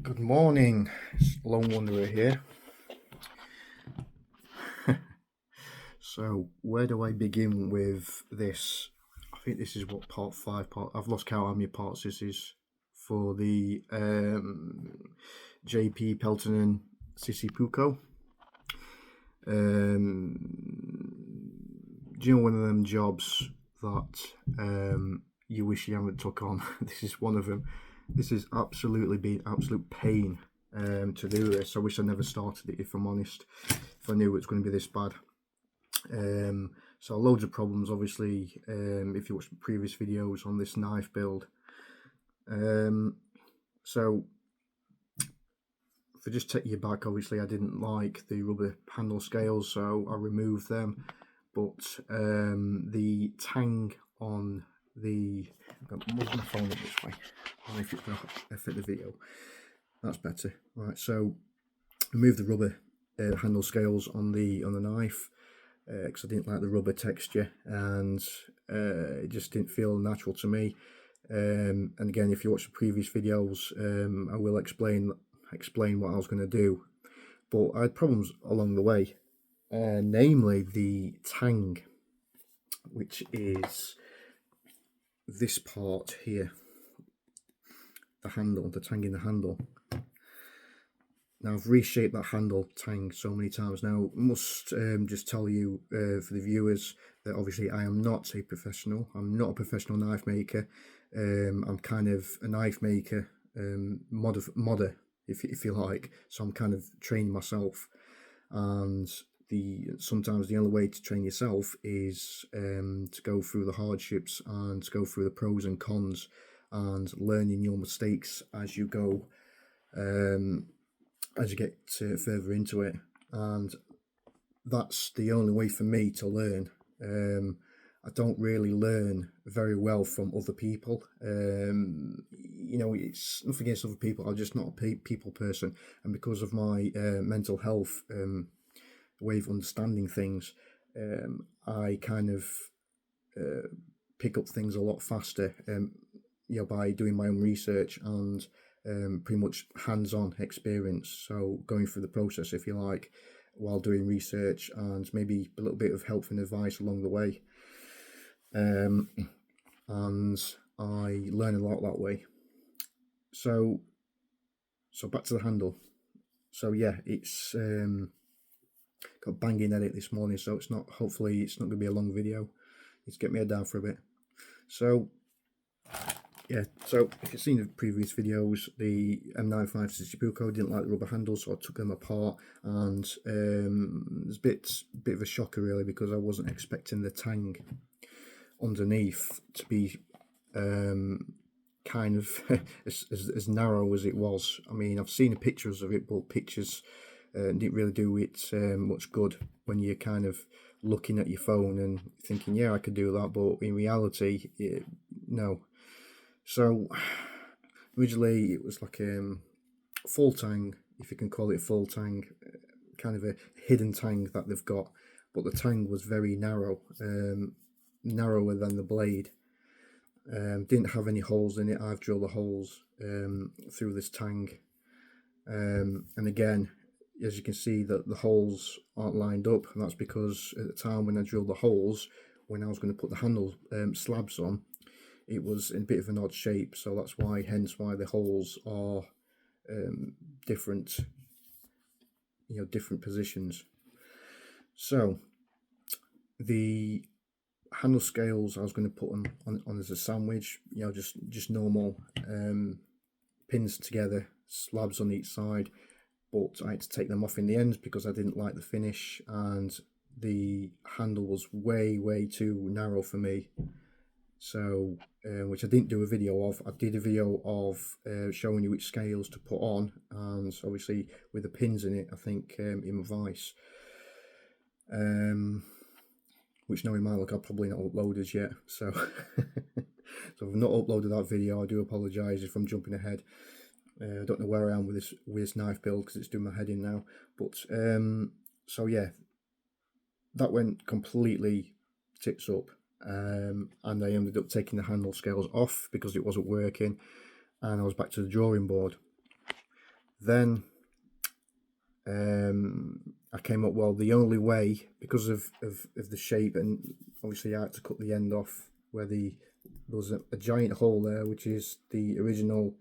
Good morning, it's Lone Wanderer here. So where do I begin with this? I think this is what part 5. I've lost count how many parts this is for the JP Peltonen Puko. Do you know one of them jobs that you wish you hadn't took on? This is one of them. This has absolutely been absolute pain to do this. I wish I never started it, if I'm honest, if I knew it was going to be this bad. So loads of problems, obviously, if you watch the previous videos on this knife build. So if I just take you back, obviously I didn't like the rubber handle scales, so I removed them. But the tang on the... I'm moving my phone up this way. I don't know if it's going to affect the video. That's better. Right, so remove the rubber handle scales on the knife because I didn't like the rubber texture, and it just didn't feel natural to me. And again, if you watch the previous videos, I will explain what I was going to do. But I had problems along the way, namely the tang, which is this part here, the handle, the tang in the handle. Now I've reshaped that handle tang so many times now. I must just tell you for the viewers that obviously I am not a professional. I'm not a professional knife maker. I'm kind of a knife maker, modder if you like. So I'm kind of training myself, and sometimes the only way to train yourself is to go through the hardships and to go through the pros and cons and learning your mistakes as you go. As you get further into it, and that's the only way for me to learn. I don't really learn very well from other people. You know, it's nothing against other people. I'm just not a people person, and because of my mental health way of understanding things, I kind of pick up things a lot faster. You know, by doing my own research and pretty much hands-on experience, so going through the process, if you like, while doing research, and maybe a little bit of help and advice along the way. And I learn a lot that way. So back to the handle. So yeah, it's got a banging edit this morning, so hopefully it's not going to be a long video. Let's get my head down for a bit. So yeah, so if you've seen the previous videos, the M95 Puko didn't like the rubber handles, so I took them apart, and it's a bit of a shocker really, because I wasn't expecting the tang underneath to be kind of as narrow as it was. I mean, I've seen the pictures of it, but pictures didn't really do it much good when you're kind of looking at your phone and thinking, yeah, I could do that, but in reality, no. So originally it was like a full tang, if you can call it full tang, kind of a hidden tang that they've got, but the tang was very narrow, narrower than the blade. Didn't have any holes in it. I've drilled the holes through this tang, and again, as you can see, that the holes aren't lined up, and that's because at the time when I drilled the holes, when I was going to put the handle slabs on, it was in a bit of an odd shape, so that's why, hence why the holes are different, you know, different positions. So the handle scales I was going to put on as a sandwich, you know, just normal pins together, slabs on each side, but I had to take them off in the end because I didn't like the finish, and the handle was way too narrow for me. So which I didn't do a video of. I did a video of showing you which scales to put on, and obviously with the pins in it, I think in my Vice, which knowing my luck I've probably not uploaded yet, so so I've not uploaded that video. I do apologise if I'm jumping ahead. I don't know where I am with this knife build because it's doing my head in now, but so yeah, that went completely tits up. And I ended up taking the handle scales off because it wasn't working, and I was back to the drawing board. Then I came up, well, the only way, because of the shape, and obviously I had to cut the end off where there was a giant hole there, which is the original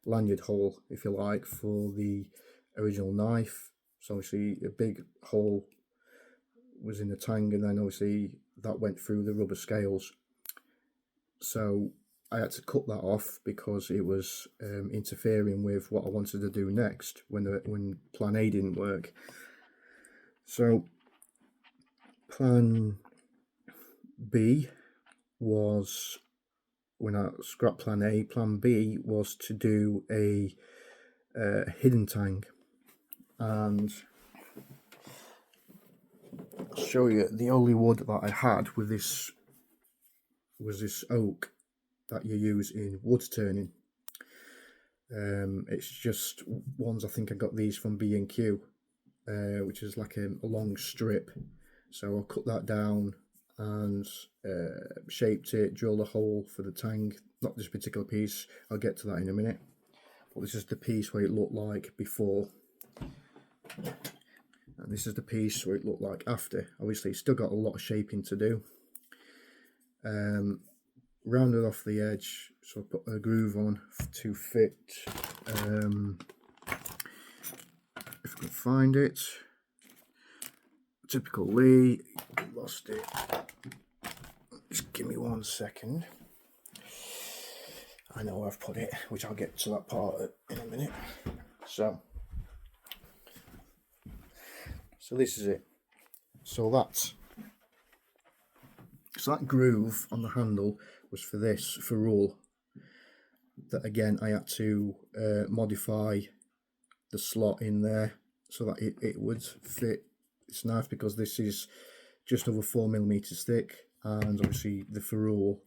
lanyard hole, if you like, for the original knife. So obviously a big hole was in the tang, and then obviously that went through the rubber scales. So I had to cut that off because it was interfering with what I wanted to do next when plan A didn't work. So plan B was, when I scrapped plan A, plan B was to do a hidden tang. And I'll show you, the only wood that I had with this was this oak that you use in wood turning. It's just ones, I think I got these from B&Q, which is like a long strip. So I'll cut that down and shaped it, drilled a hole for the tang. Not this particular piece, I'll get to that in a minute. But this is the piece where it looked like before, and this is the piece where it looked like after. Obviously it's still got a lot of shaping to do. Rounded off the edge, so I put a groove on to fit, if I can find it, typical Lee. Lost it, just give me 1 second. I know where I've put it, which I'll get to that part in a minute. So this is it. So that groove on the handle was for this ferrule. That again I had to modify the slot in there so that it would fit this knife, because this is just over 4mm thick, and obviously the ferrule,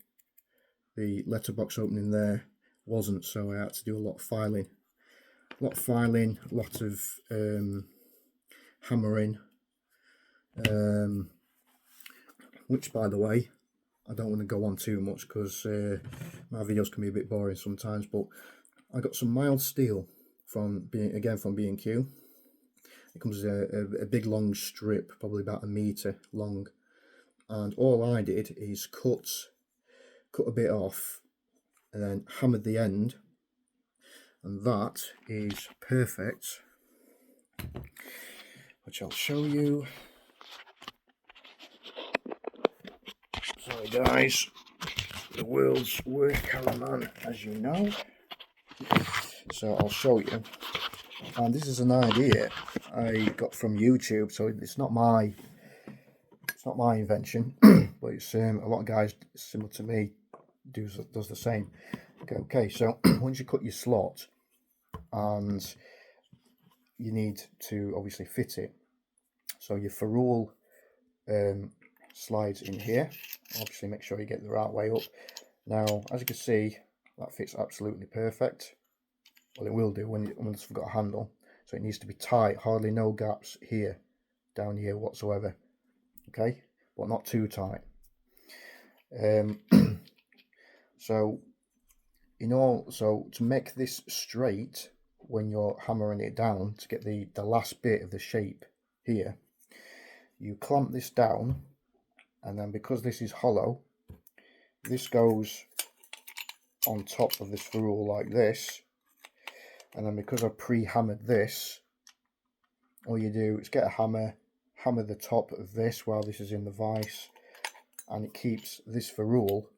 the letterbox opening there, wasn't, so I had to do a lot of filing, a lot of hammering, which, by the way, I don't want to go on too much because my videos can be a bit boring sometimes, but I got some mild steel from B&Q. It comes as a big long strip, probably about 1 meter long, and all I did is cut a bit off and then hammered the end, and that is perfect, which I'll show you. Sorry guys, the world's worst cameraman, as you know. So I'll show you, and this is an idea I got from YouTube, so it's not my invention, but it's a lot of guys similar to me does the same. Okay, so once you cut your slot, and you need to obviously fit it, so your ferrule slides in here. Obviously make sure you get the right way up. Now as you can see, that fits absolutely perfect. Well, it will do once we've got a handle. So it needs to be tight, hardly no gaps here, down here whatsoever. Okay, but not too tight. So to make this straight, when you're hammering it down to get the last bit of the shape here, you clamp this down, and then because this is hollow, this goes on top of this ferrule like this, and then because I pre-hammered this, all you do is get a hammer the top of this while this is in the vise, and it keeps this ferrule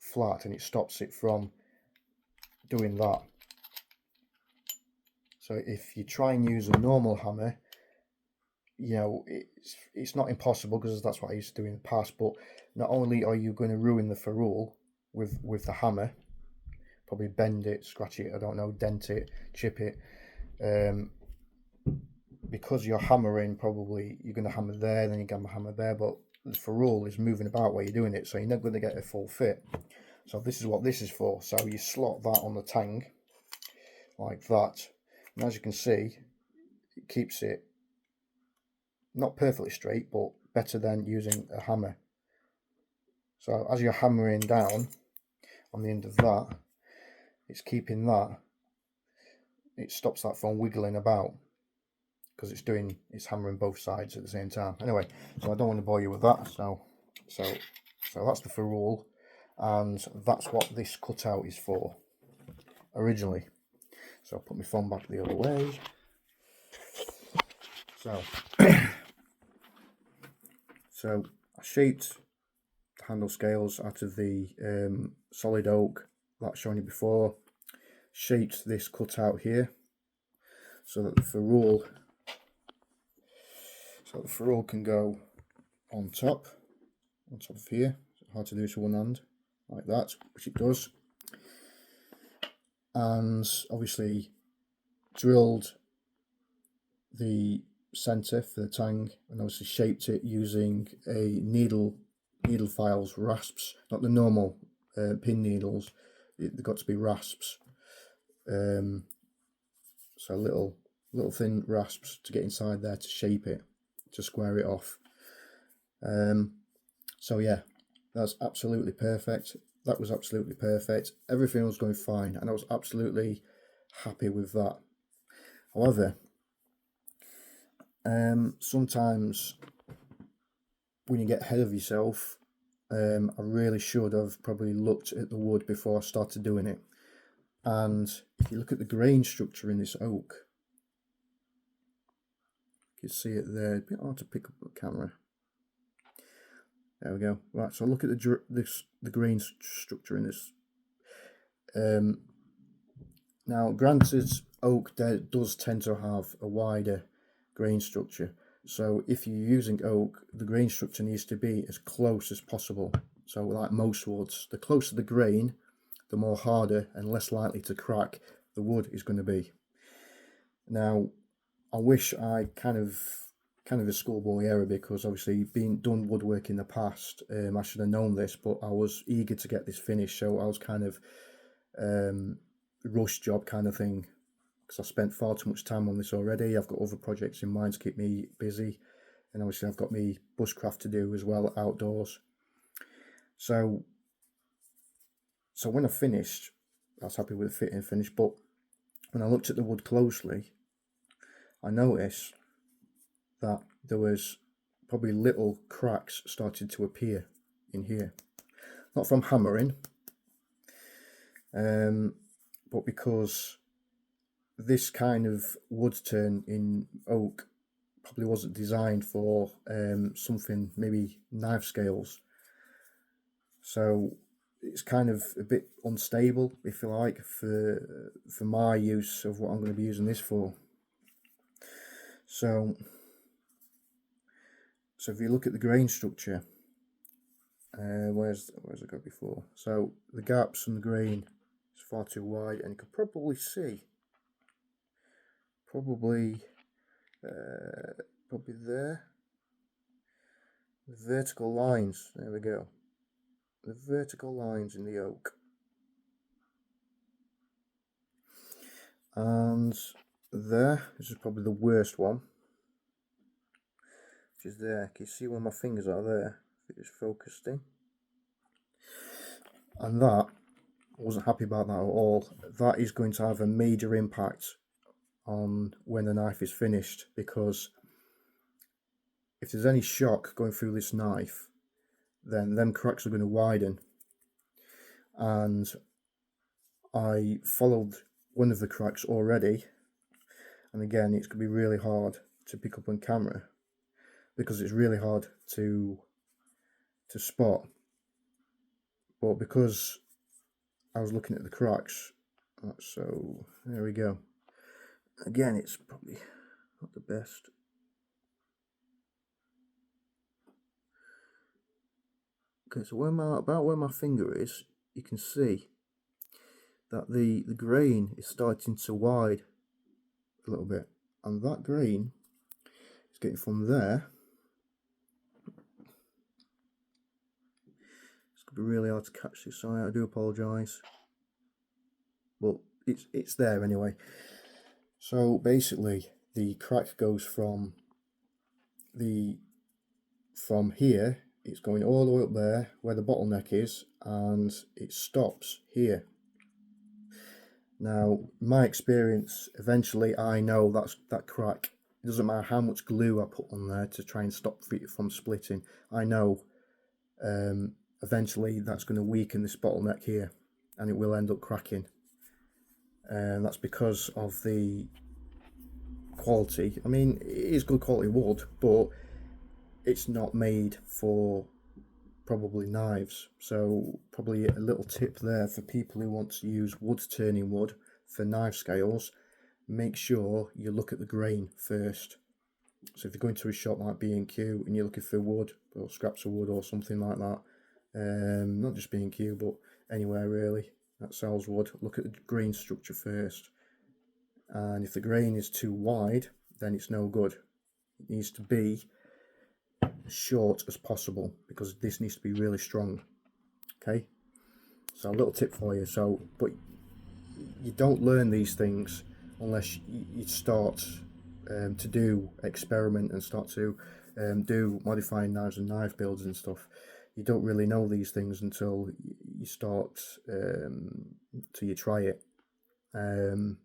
flat and it stops it from doing that. So if you try and use a normal hammer, you know, it's not impossible, because that's what I used to do in the past, but not only are you going to ruin the ferrule with the hammer, probably bend it, scratch it, I don't know, dent it, chip it, because you're hammering, probably you're going to hammer there, then you're going to hammer there, but the ferrule is moving about while you're doing it, so you're not going to get a full fit. So this is what this is for. So you slot that on the tang like that, and as you can see, it keeps it not perfectly straight, but better than using a hammer. So as you're hammering down on the end of that, it's keeping that it stops that from wiggling about, because it's hammering both sides at the same time. Anyway, so I don't want to bore you with that. So that's the ferrule, and that's what this cutout is for originally. So I'll put my phone back the other way. So so I shaped the handle scales out of the solid oak that I've shown you before. Shaped this cutout here so that the ferrule can go on top of here. It's hard to do to one hand like that, which it does. And obviously drilled the center for the tang, and obviously shaped it using a needle files, rasps, not the normal pin needles. They've got to be rasps. So little thin rasps to get inside there to shape it, to square it off. So yeah, that's absolutely perfect. That was absolutely perfect. Everything was going fine, and I was absolutely happy with that. However, sometimes when you get ahead of yourself, I really should have probably looked at the wood before I started doing it. And if you look at the grain structure in this oak, you can see it there. It's a bit hard to pick up the camera. There we go. Right, so look at the grain structure in this. Now, granted, oak does tend to have a wider grain structure. So if you're using oak, the grain structure needs to be as close as possible. So like most woods, the closer the grain, the more harder and less likely to crack the wood is going to be. Now, I wish I kind of a schoolboy error, because obviously being done woodwork in the past, I should have known this, but I was eager to get this finished, so I was kind of rush job kind of thing, because I spent far too much time on this already. I've got other projects in mind to keep me busy, and obviously I've got me bushcraft to do as well outdoors. So when I finished, I was happy with the fit and finish, but when I looked at the wood closely, I noticed that there was probably little cracks started to appear in here. Not from hammering, but because this kind of wood turn in oak probably wasn't designed for something, maybe knife scales. So it's kind of a bit unstable, if you like, for my use of what I'm going to be using this for. So if you look at the grain structure, where's it got before? So the gaps in the grain is far too wide, and you can probably see probably there, the vertical lines. There we go. The vertical lines in the oak, and there, this is probably the worst one, which is there. Can you see where my fingers are there? If it is focused in, and that, I wasn't happy about that at all. That is going to have a major impact on when the knife is finished, because if there's any shock going through this knife, then them cracks are going to widen. And I followed one of the cracks already, and again, it's going to be really hard to pick up on camera, because it's really hard to spot. But because I was looking at the cracks, so there we go. Again, it's probably not the best. Okay, so about where my finger is, you can see that the grain is starting to wide a little bit, and that grain is getting from there. It's going to be really hard to catch this, so I do apologise, but it's there anyway. So basically, the crack goes from here. It's going all the way up there where the bottleneck is, and it stops here. Now, my experience, eventually I know that crack. It doesn't matter how much glue I put on there to try and stop it from splitting. I know eventually that's going to weaken this bottleneck here, and it will end up cracking. And that's because of the quality. I mean, it is good quality wood, but it's not made for probably knives. So probably a little tip there for people who want to use wood turning wood for knife scales: make sure you look at the grain first. So if you're going to a shop like B&Q and you're looking for wood or scraps of wood or something like that, not just B&Q but anywhere really that sells wood, look at the grain structure first. And if the grain is too wide, then it's no good. It needs to be as short as possible, because this needs to be really strong. Okay, so a little tip for you. So, but you don't learn these things unless you start to do experiment and start to do modifying knives and knife builds and stuff. You don't really know these things until you start, till you try it, and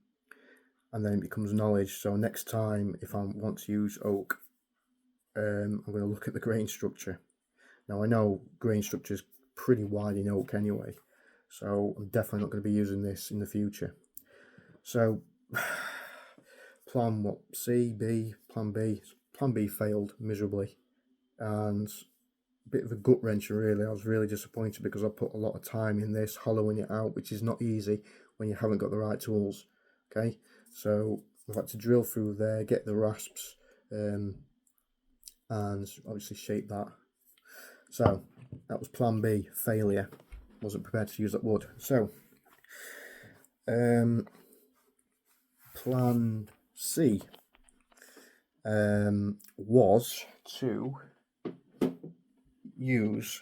then it becomes knowledge. So next time, if I want to use oak, I'm going to look at the grain structure. Now I know grain structure is pretty wide in oak anyway, so I'm definitely not going to be using this in the future. So plan what? C, B, plan B. Plan B failed miserably, and a bit of a gut wrencher really. I was really disappointed because I put a lot of time in this, hollowing it out, which is not easy when you haven't got the right tools. Okay, so I've had to drill through there, get the rasps, and obviously shape that. So that was plan B, failure. Wasn't prepared to use that wood. So plan C was to use,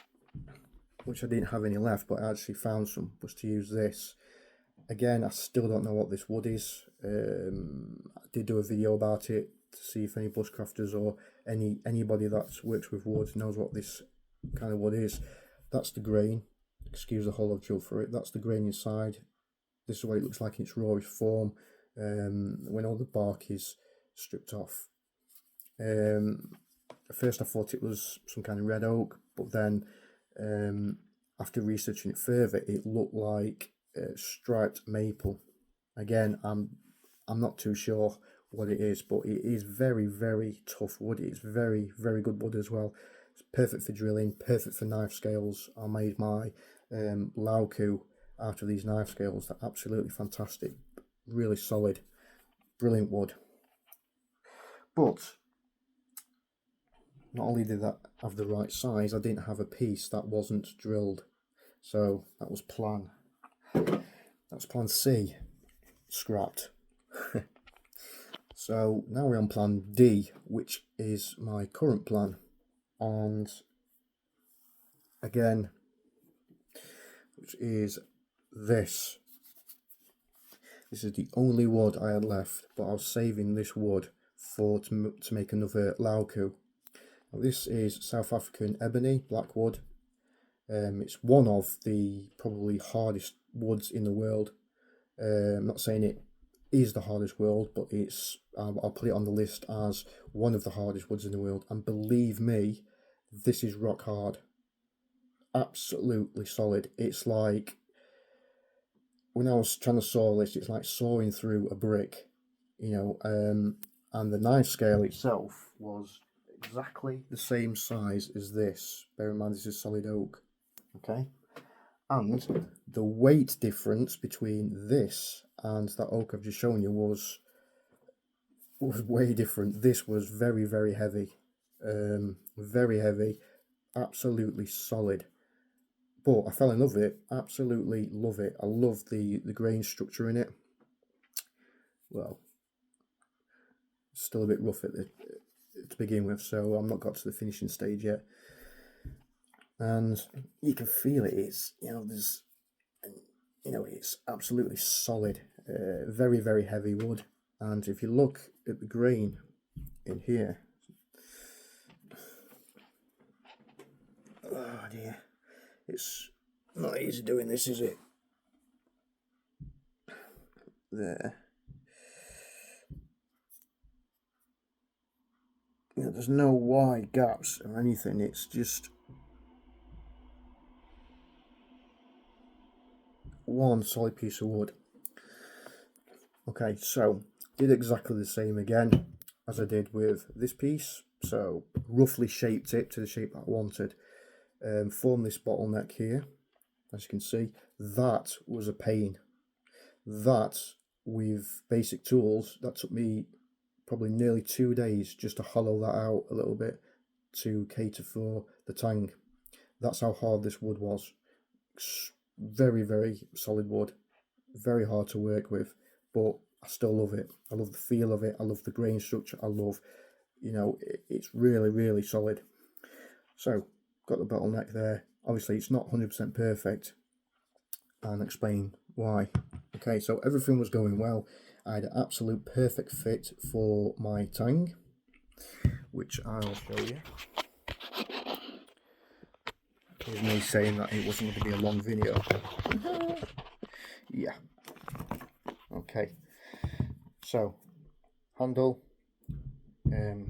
which I didn't have any left, but I actually found some, was to use this. Again, I still don't know what this wood is. I did do a video about it to see if any bushcrafters or anybody that works with wood knows what this kind of wood is. That's the grain. Excuse the hole I've drilled for it. That's the grain inside. This is what it looks like in its rawest form when all the bark is stripped off. At first I thought it was some kind of red oak, but then after researching it further, it looked like striped maple. Again, I'm not too sure what it is, but it is very, very tough wood. It's very, very good wood as well. It's perfect for drilling, perfect for knife scales. I made my Lauku out of these knife scales. They're absolutely fantastic, really solid, brilliant wood. But not only did that have the right size, I didn't have a piece that wasn't drilled. So that was plan C, scrapped. So now we're on plan D, which is my current plan. And again, which is this. This is the only wood I had left, but I was saving this wood to make another Lauku. Now, this is South African ebony, black wood. It's one of the probably hardest woods in the world. I'm not saying it is the hardest wood, but it's I'll put it on the list as one of the hardest woods in the world. And believe me, this is rock hard. Absolutely solid. It's like, when I was trying to saw this, it's like sawing through a brick, you know. And the knife scale itself was exactly the same size as this. Bear in mind, this is solid oak. Okay, and the weight difference between this and that oak I've just shown you was way different. This was very, very heavy, very heavy, absolutely solid. But I fell in love with it, absolutely love it. I love the grain structure in it. Well, it's still a bit rough to begin with, so I'm not got to the finishing stage yet. And you can feel it. It's, there's, it's absolutely solid. Very, very heavy wood. And if you look at the grain in here, oh dear, it's not easy doing this, is it? there. You know, there's no wide gaps or anything, it's just one solid piece of wood. Okay, so did exactly the same again as I did with this piece. So roughly shaped it to the shape that I wanted. Formed this bottleneck here, as you can see. That was a pain. That, with basic tools, that took me probably nearly 2 days just to hollow that out a little bit to cater for the tang. That's how hard this wood was. Very, very solid wood. Very hard to work with, but I still love it. I love the feel of it. I love the grain structure. I love, you know, it's really, really solid. So, got the bottleneck there. Obviously, it's not 100% perfect, and explain why. Okay, so everything was going well. I had an absolute perfect fit for my tang, which I'll show you. Here's me saying that it wasn't going to be a long video. Yeah. Okay. So, handle,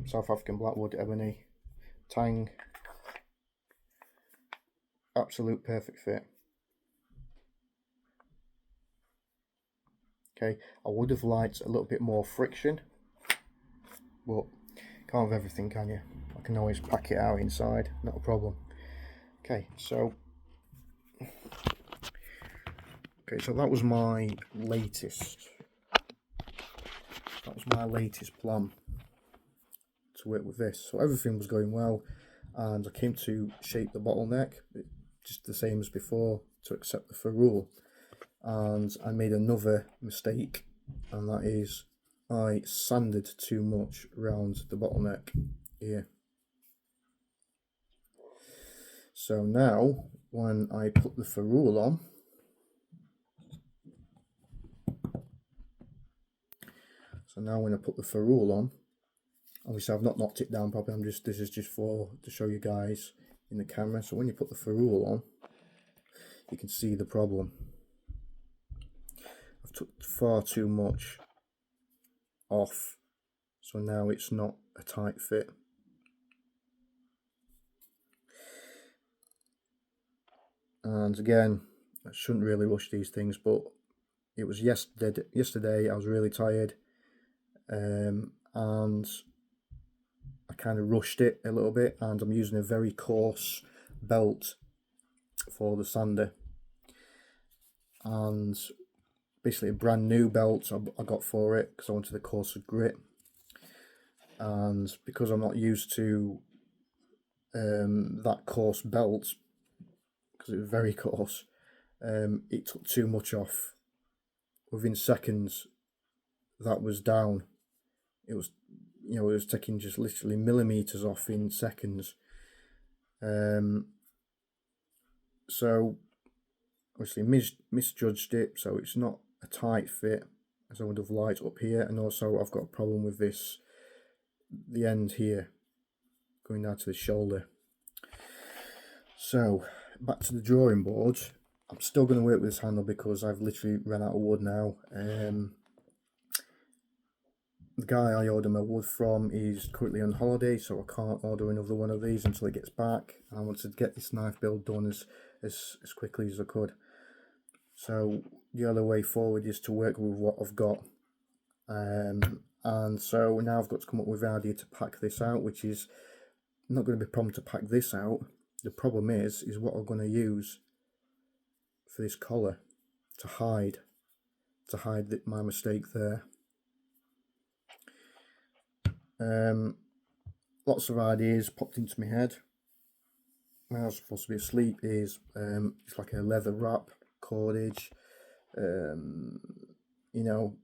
South African blackwood ebony, tang, absolute perfect fit. Okay, I would have liked a little bit more friction, but can't have everything, can you? I can always pack it out inside, not a problem. Okay, so that was my latest. That was my latest plan to work with this. So everything was going well, and I came to shape the bottleneck just the same as before to accept the ferrule. And I made another mistake, and that is I sanded too much around the bottleneck here. So now when I put the ferrule on, obviously I've not knocked it down properly, this is just to show you guys in the camera. So when you put the ferrule on, you can see the problem. I've took far too much off, so now it's not a tight fit. And again, I shouldn't really rush these things, but it was yesterday I was really tired, and I kind of rushed it a little bit, and I'm using a very coarse belt for the sander, and basically a brand new belt I got for it because I wanted a coarser grit. And because I'm not used to that coarse belt, because it was very coarse, it took too much off. Within seconds, that was down. It was, you know, it was taking just literally millimeters off in seconds. So obviously misjudged it, so it's not a tight fit as I would have liked up here. And also I've got a problem with this, the end here going down to the shoulder. So back to the drawing board. I'm still going to work with this handle because I've literally run out of wood now. The guy I ordered my wood from is currently on holiday, so I can't order another one of these until he gets back. And I wanted to get this knife build done as quickly as I could. So the other way forward is to work with what I've got. And so now I've got to come up with an idea to pack this out, which is not going to be a problem to pack this out. The problem is what I'm going to use for this collar to hide my mistake there. Lots of ideas popped into my head. When I was supposed to be asleep is it's like a leather wrap, cordage, you know,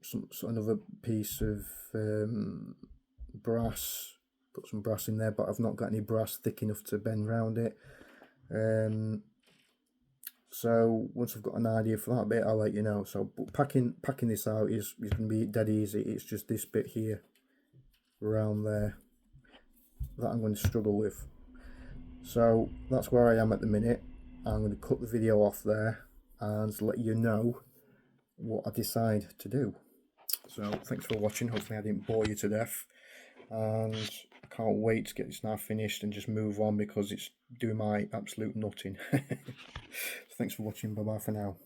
another piece of brass. Put some brass in there, but I've not got any brass thick enough to bend round it. So once I've got an idea for that bit, I'll let you know. So packing this out is going to be dead easy. It's just this bit here, around there, that I'm going to struggle with. So that's where I am at the minute. I'm going to cut the video off there and let you know what I decide to do. So thanks for watching. Hopefully I didn't bore you to death, and I can't wait to get this now finished and just move on because it's doing my absolute nutting. So thanks for watching. Bye bye for now.